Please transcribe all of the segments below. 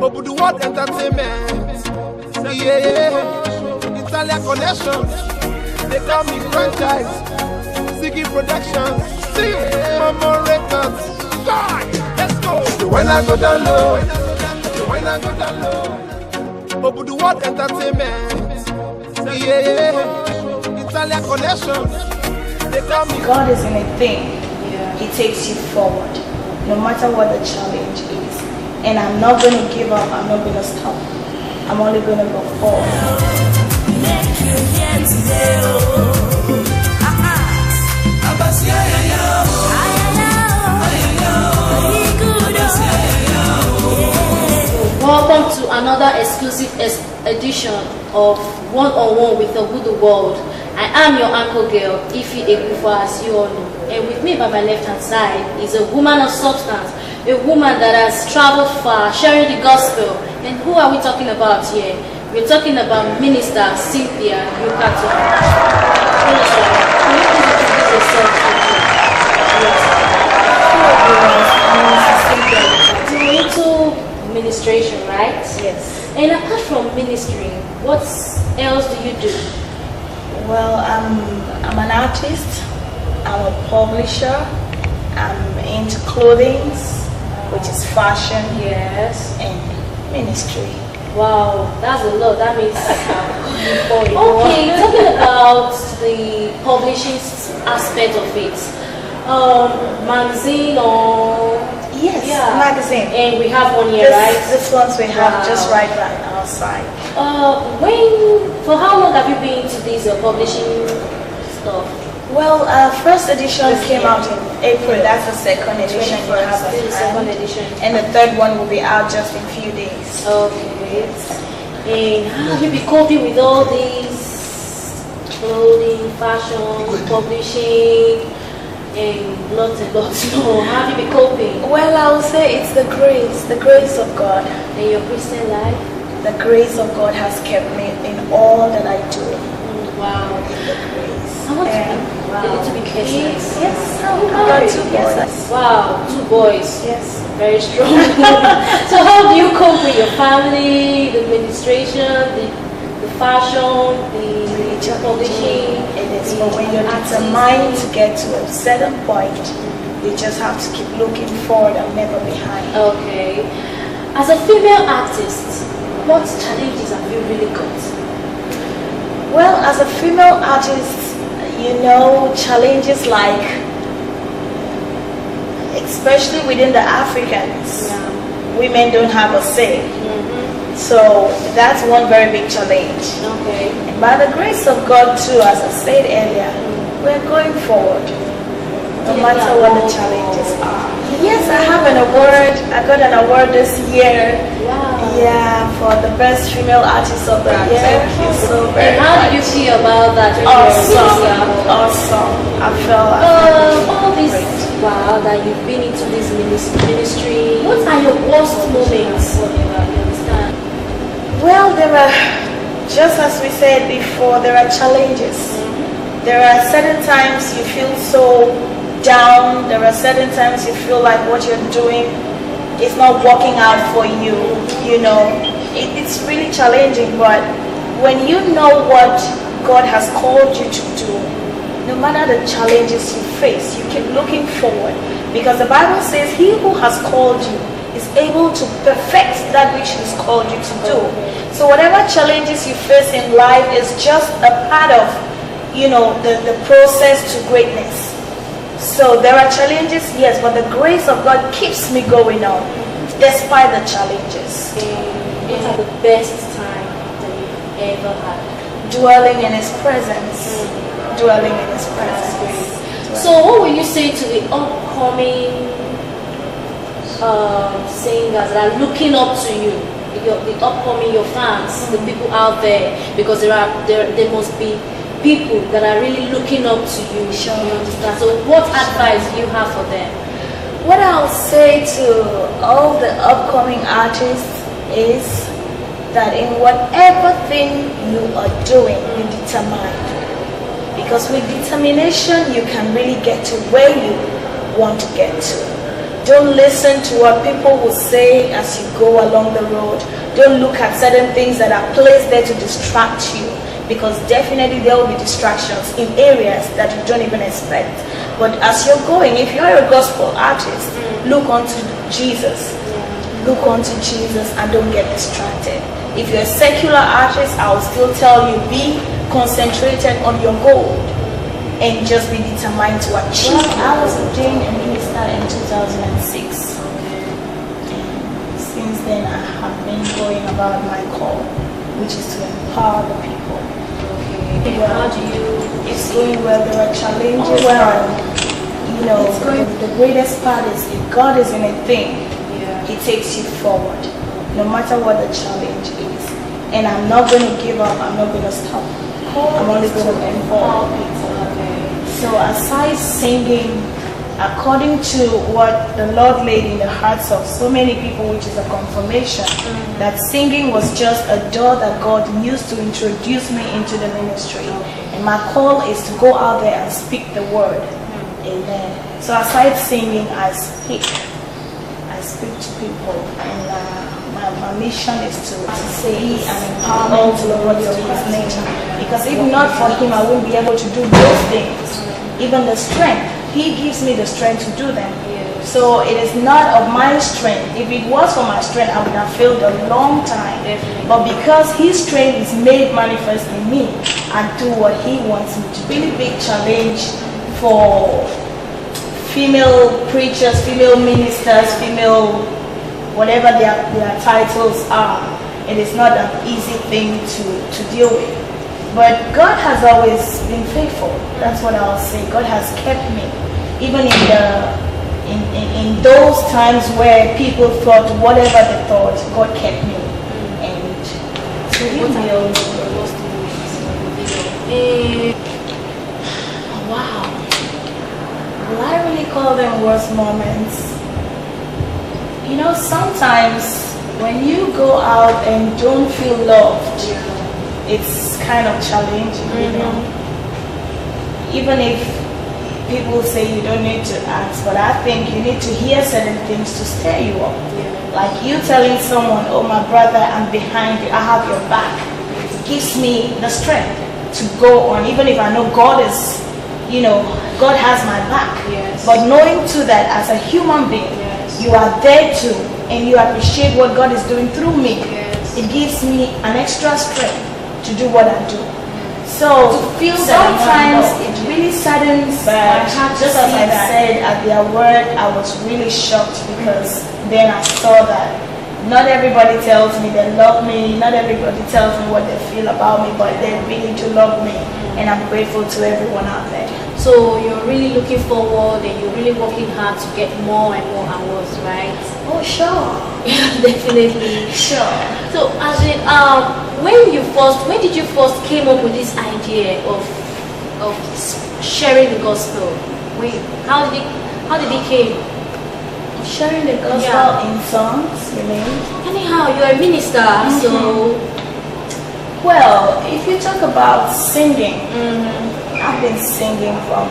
OgbuduWorld entertainment. Yeah, Italian connections. They call me franchise. Ziggy Productions. See, Mama Records. Let's go. When I go down low, when I go down low. OgbuduWorld entertainment. Yeah, Italian connections. They call me. God is in a thing. He takes you forward, no matter what the challenge is. And I'm not going to give up. I'm not going to stop. I'm only going to go forward. Welcome to another exclusive edition of One-on-One with OgbuduWorld. I am your uncle girl, Ifi Egufa, as you all know. And with me by my left-hand side is a woman of substance, a woman that has traveled far, sharing the gospel. And who are we talking about here? We're talking about Minister Cynthia Yukato. Minister, can you please introduce yourself to me? Yes. You're into ministration, right? Yes. And apart from ministering, what else do you do? Well, I'm an artist. I'm a publisher. I'm into clothing, which is fashion. Yes. And ministry. Wow, that's a lot. That means okay, talking about the publishing aspect of it. Magazine or yes, yeah. Magazine. And we have one here, right? This ones we have just right outside. For how long have you been into this publishing stuff? Well, first edition came out in April. That's the second edition. And the third one will be out just in a few days. Okay. And how have you been coping with all these clothing, fashion, publishing, and lots more? How have you been coping? Well, I would say it's the grace of God. And your Christian life? The grace of God has kept me in all that I do. Wow. The grace. I want to be a little bit personal. Yes, I got 2 boys. Wow, 2 boys. Yes. Very strong. So how do you cope with your family, the administration, the fashion, the publishing? It is, but when you're determined to get to a certain point, you just have to keep looking forward and never behind. Okay. As a female artist, what challenges have you really got? Well, as a female artist, you know, challenges like, especially within the Africans, women don't have a say. So that's one very big challenge. Okay. And by the grace of God too, as I said earlier, we're going forward, no matter what the challenges are. Yes, I have an award. I got an award this year. Wow. Yeah, for the best female artist of the year. Thank you so very much. And how did you feel about that? Awesome. I felt all this while that you've been into this ministry. What are your worst moments? You understand? Well, there are, just as we said before, there are challenges. There are certain times you feel so down. There are certain times you feel like what you're doing is not working out for you. You know, it's really challenging, but when you know what God has called you to do, no matter the challenges you face, you keep looking forward, because the Bible says he who has called you is able to perfect that which he's called you to do. So whatever challenges you face in life is just a part of, you know, the process to greatness. So there are challenges, yes, but the grace of God keeps me going on despite the challenges. What are the best time that you've ever had? Dwelling in his presence. Dwelling in his presence. So what will you say to the upcoming singers that are looking up to you, your fans, the people out there, because there must be people that are really looking up to you. Sure. You understand? So what advice do you have for them? What I'll say to all the upcoming artists is that in whatever thing you are doing, be determined. Because with determination, you can really get to where you want to get to. Don't listen to what people will say as you go along the road. Don't look at certain things that are placed there to distract you, because definitely there will be distractions in areas that you don't even expect. But as you're going, if you're a gospel artist, look unto Jesus. Look unto Jesus and don't get distracted. If you're a secular artist, I will still tell you, be concentrated on your goal and just be determined to achieve. Well, I was ordained a minister in 2006. And since then, I have been going about my call, which is to empower the people. Okay. How do you? It's going well. There are challenges. Oh, well. You know, the greatest part is if God is in a thing, He takes you forward, no matter what the challenge is. And I'm not going to give up. I'm not going to stop. I'm only going to empower people. So aside singing, according to what the Lord laid in the hearts of so many people, which is a confirmation, that singing was just a door that God used to introduce me into the ministry. And my call is to go out there and speak the word. Amen. So aside singing, I speak to people, and my mission is to say and empower all to the glory of His name. Because if not for Him, I wouldn't be able to do those things. Even the strength, He gives me the strength to do them. So it is not of my strength. If it was for my strength, I would have failed a long time. But because His strength is made manifest in me, I do what He wants me to. Really big challenge for female preachers, female ministers, female whatever their titles are. It is not an easy thing to deal with. But God has always been faithful. That's what I'll say. God has kept me. Even in those times where people thought whatever they thought, God kept me. And so He will. Wow. Will I really call them worst moments? You know, sometimes when you go out and don't feel loved, it's kind of challenging, you know. Even if people say you don't need to ask, but I think you need to hear certain things to stir you up. Like you telling someone, oh my brother, I'm behind you, I have your back. It gives me the strength to go on, even if I know God is, you know, God has my back. But knowing too that as a human being, you are there too, and you appreciate what God is doing through me, it gives me an extra strength to do what I do. So to feel sometimes it really saddens my heart. Just as I said at their word, I was really shocked, because then I saw that not everybody tells me they love me, not everybody tells me what they feel about me, but they really do love me, and I'm grateful to everyone out there. So you're really looking forward and you're really working hard to get more and more awards, right? Oh, sure. Definitely. Sure. So as in, when did you first came up with this idea of sharing the gospel? How did it came? Sharing the gospel in songs, you mean? Anyhow, you're a minister, so well, if you talk about singing, I've been singing from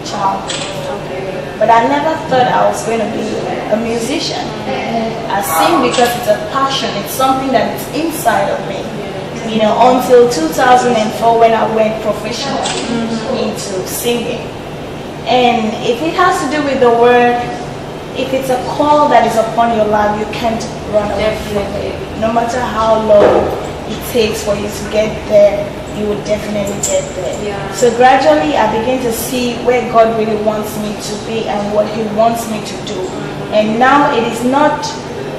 childhood, but I never thought I was going to be a musician. I sing because it's a passion, it's something that is inside of me. You know, until 2004 when I went professional into singing. And if it has to do with the word, if it's a call that is upon your life, you can't run away from it. No matter how long it takes for you to get there, you will definitely get there. So gradually I begin to see where God really wants me to be and what He wants me to do. And now it is not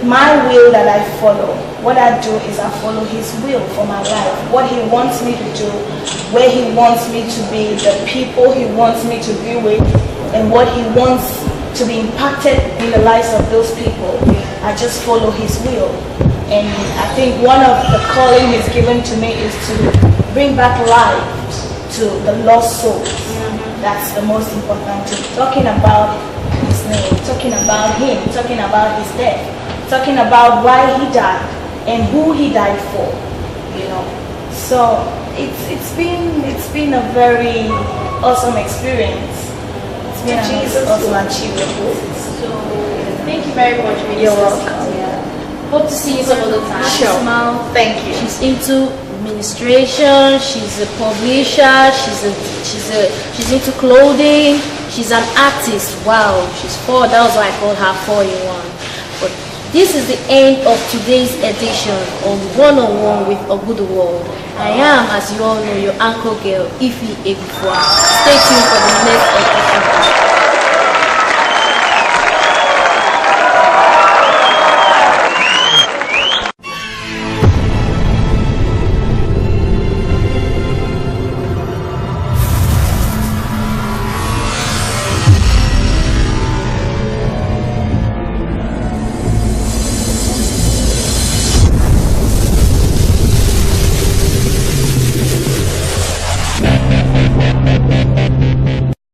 my will that I follow. What I do is I follow His will for my life. What He wants me to do, where He wants me to be, the people He wants me to be with, and what He wants to be impacted in the lives of those people. I just follow His will. And I think one of the calling He's given to me is to bring back life to the lost souls. That's the most important thing. Talking about His name, talking about Him, talking about His death, talking about why He died and who He died for. You know, so it's been a very awesome experience. It's been an awesome achievement. So Thank you very much, Minister. You're welcome. Cynthia. Hope to see you some other time. Sure. Smile. Thank you. She's into administration. She's a publisher. She's into clothing. She's an artist. Wow, she's 4. That was why I called her 4-in-1. But this is the end of today's edition on One-on-One with OgbuduWorld. I am, as you all know, your anchor girl, Ifi Egufua. Stay tuned for the next edition.